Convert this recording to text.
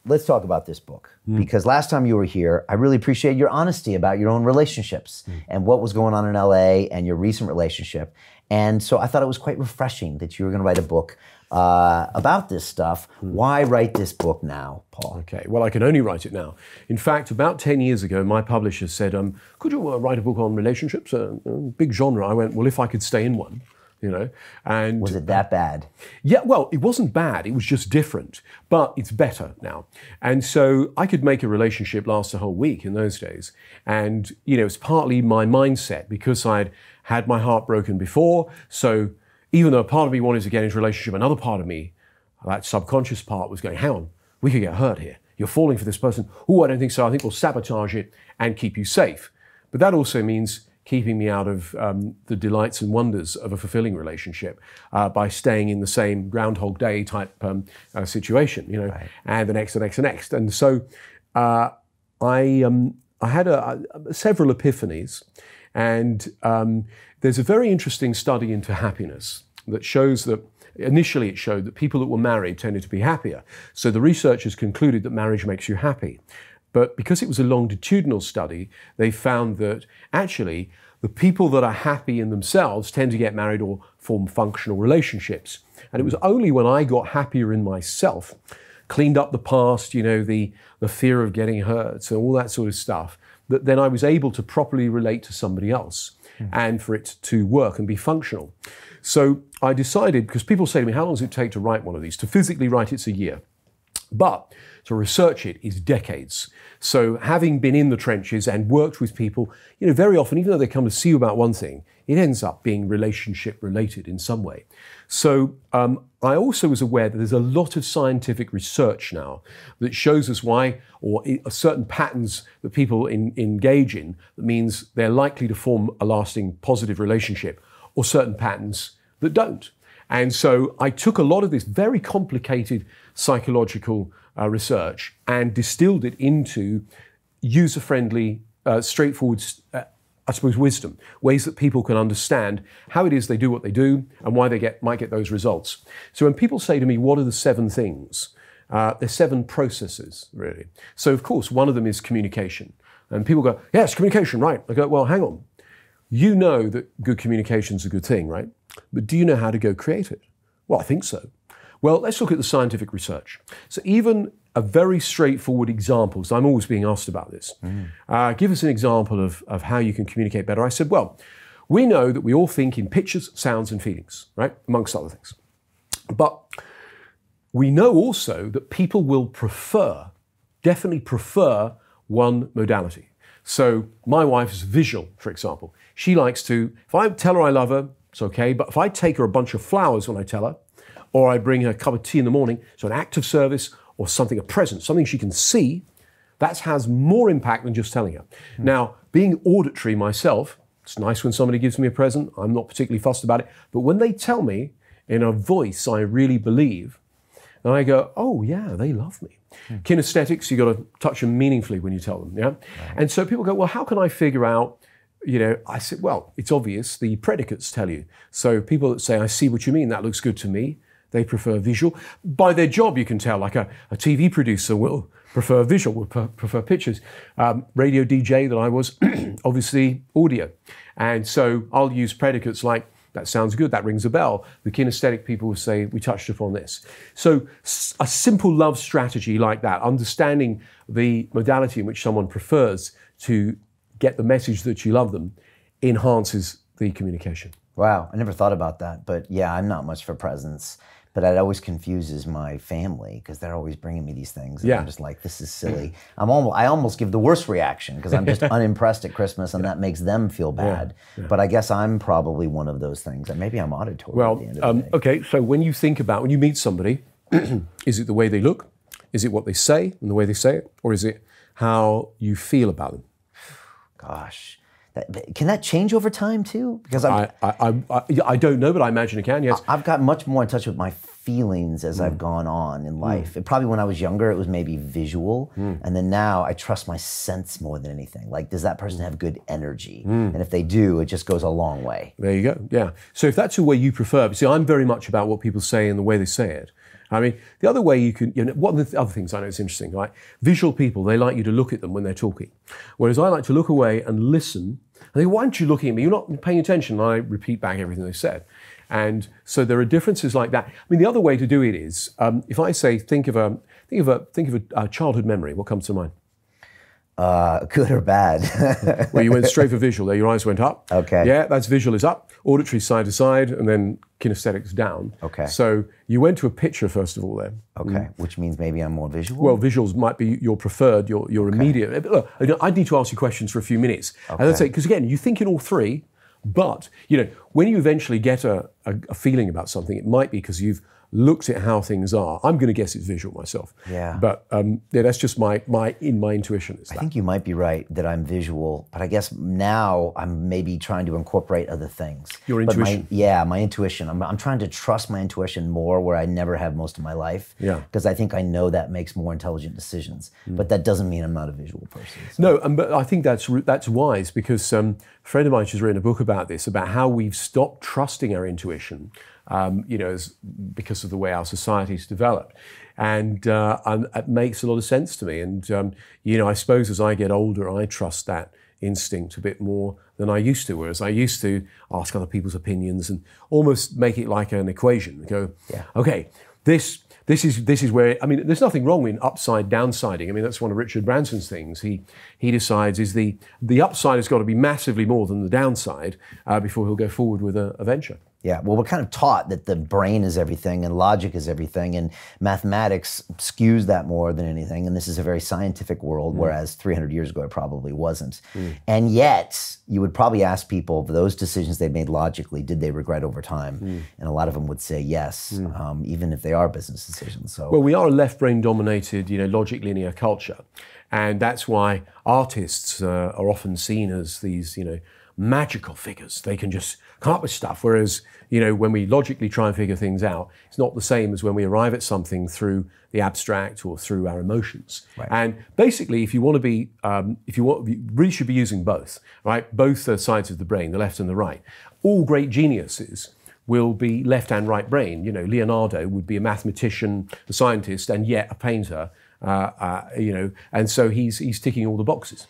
let's talk about this book. Because last time you were here, I really appreciate your honesty about your own relationships and what was going on in LA and your recent relationship. And so I thought it was quite refreshing that you were going to write a book about this stuff. Why write this book now, Paul? Okay, well, I can only write it now. In fact, about 10 years ago, my publisher said, could you write a book on relationships? Big genre. I went, well, if I could stay in one. You know, and was it that bad? Yeah, well, it wasn't bad. It was just different, but it's better now. And so I could make a relationship last a whole week in those days. And, you know, it's partly my mindset because I'd had my heart broken before. So even though a part of me wanted to get into a relationship, another part of me, that subconscious part, was going, hang on, we could get hurt here. You're falling for this person. Oh, I don't think so. I think we'll sabotage it and keep you safe. But that also means keeping me out of the delights and wonders of a fulfilling relationship by staying in the same Groundhog Day type situation, you know, right. And the next, the next, the next. And so I had several epiphanies, and there's a very interesting study into happiness that shows that initially it showed that people that were married tended to be happier. So the researchers concluded that marriage makes you happy. But because it was a longitudinal study, they found that actually the people that are happy in themselves tend to get married or form functional relationships. And it was only when I got happier in myself, cleaned up the past, you know, the fear of getting hurt, so all that sort of stuff, that then I was able to properly relate to somebody else and for it to work and be functional. So I decided, because people say to me, how long does it take to write one of these? To physically write, it's a year. But to research it is decades. So having been in the trenches and worked with people, you know, very often, even though they come to see you about one thing, it ends up being relationship related in some way. So I also was aware that there's a lot of scientific research now that shows us why, or certain patterns that people engage in, that means they're likely to form a lasting positive relationship, or certain patterns that don't. And so I took a lot of this very complicated psychological research and distilled it into user-friendly, straightforward, I suppose, wisdom, ways that people can understand how it is they do what they do and why they might get those results. So when people say to me, what are the 7 things? There's 7 processes, really. So of course, one of them is communication. And people go, yes, communication, right. I go, well, hang on. You know that good communication is a good thing, right? But do you know how to go create it? Well, I think so. Well, let's look at the scientific research. So even a very straightforward example, so I'm always being asked about this. Give us an example of how you can communicate better. I said, well, we know that we all think in pictures, sounds, and feelings, right? Amongst other things. But we know also that people will definitely prefer one modality. So my wife is visual, for example. She likes to, if I tell her I love her, it's okay, but if I take her a bunch of flowers when I tell her, or I bring her a cup of tea in the morning, so an act of service or something, a present, something she can see, that has more impact than just telling her. Now, being auditory myself, it's nice when somebody gives me a present, I'm not particularly fussed about it, but when they tell me in a voice I really believe, and I go, oh yeah, they love me. Kinesthetics, you got to touch them meaningfully when you tell them, yeah? Right. And so people go, well, how can I figure out, you know, I said, well, it's obvious, the predicates tell you. So people that say, I see what you mean, that looks good to me, they prefer visual. By their job, you can tell, like a TV producer will prefer visual, will prefer pictures. Radio DJ that I was, obviously audio. And so I'll use predicates like, that sounds good, that rings a bell. The kinesthetic people will say, we touched upon this. So a simple love strategy like that, understanding the modality in which someone prefers to get the message that you love them, enhances the communication. Wow, I never thought about that. But yeah, I'm not much for presents. But it always confuses my family because they're always bringing me these things. And yeah. I'm just like, this is silly. I almost give the worst reaction because I'm just unimpressed at Christmas and that makes them feel bad. Yeah. But I guess I'm probably one of those things. And maybe I'm auditory at the end of the day. Okay, so when you think about, when you meet somebody, is it the way they look? Is it what they say and the way they say it? Or is it how you feel about them? Gosh. Can that change over time too? Because I don't know, but I imagine it can, yes. I've got much more in touch with my feelings as I've gone on in life. And probably when I was younger, it was maybe visual. And then now I trust my sense more than anything. Like, does that person have good energy? And if they do, it just goes a long way. There you go, yeah. So if that's the way you prefer, see, I'm very much about what people say and the way they say it. I mean, the other way you can, one of the other things I know is interesting, right? Visual people, they like you to look at them when they're talking. Whereas I like to look away and listen. And they go, why aren't you looking at me? You're not paying attention. And I repeat back everything they said. And so there are differences like that. I mean, the other way to do it is, if I say, think of a childhood memory, what comes to mind? Good or bad? Well, you went straight for visual there. Your eyes went up. Okay. Yeah, that's visual is up. Auditory side to side, and then kinesthetics down. Okay. So you went to a picture first of all there. Okay, which means maybe I'm more visual? Well, visuals might be your preferred, your immediate. Look, I need to ask you questions for a few minutes. Okay. And let's say, because again, you think in all three, but when you eventually get a feeling about something, it might be because you've looked at how things are. I'm going to guess it's visual myself. Yeah. But that's just my intuition. I think you might be right that I'm visual, but I guess now I'm maybe trying to incorporate other things. Your intuition? My intuition. I'm trying to trust my intuition more where I never have most of my life. Yeah. Because I think I know that makes more intelligent decisions. But that doesn't mean I'm not a visual person. So. No, but I think that's wise because a friend of mine has written a book about this, about how we've stopped trusting our intuition. Because of the way our society's developed. And it makes a lot of sense to me. And, I suppose as I get older, I trust that instinct a bit more than I used to, whereas I used to ask other people's opinions and almost make it like an equation. Go, okay, this is where, I mean, there's nothing wrong with upside downsiding. I mean, that's one of Richard Branson's things. He decides is the upside has got to be massively more than the downside before he'll go forward with a venture. Yeah, well, we're kind of taught that the brain is everything and logic is everything, and mathematics skews that more than anything, and this is a very scientific world, whereas 300 years ago it probably wasn't. And yet, you would probably ask people, for those decisions they made logically, did they regret over time? And a lot of them would say yes, even if they are business decisions. So, well, we are a left brain dominated, logic linear culture, and that's why artists are often seen as these, magical figures. They can just come up with stuff, whereas, when we logically try and figure things out, it's not the same as when we arrive at something through the abstract or through our emotions. Right. And basically, if you want to be, you really should be using both, right? Both sides of the brain, the left and the right. All great geniuses will be left and right brain. Leonardo would be a mathematician, a scientist, and yet a painter, and so he's ticking all the boxes.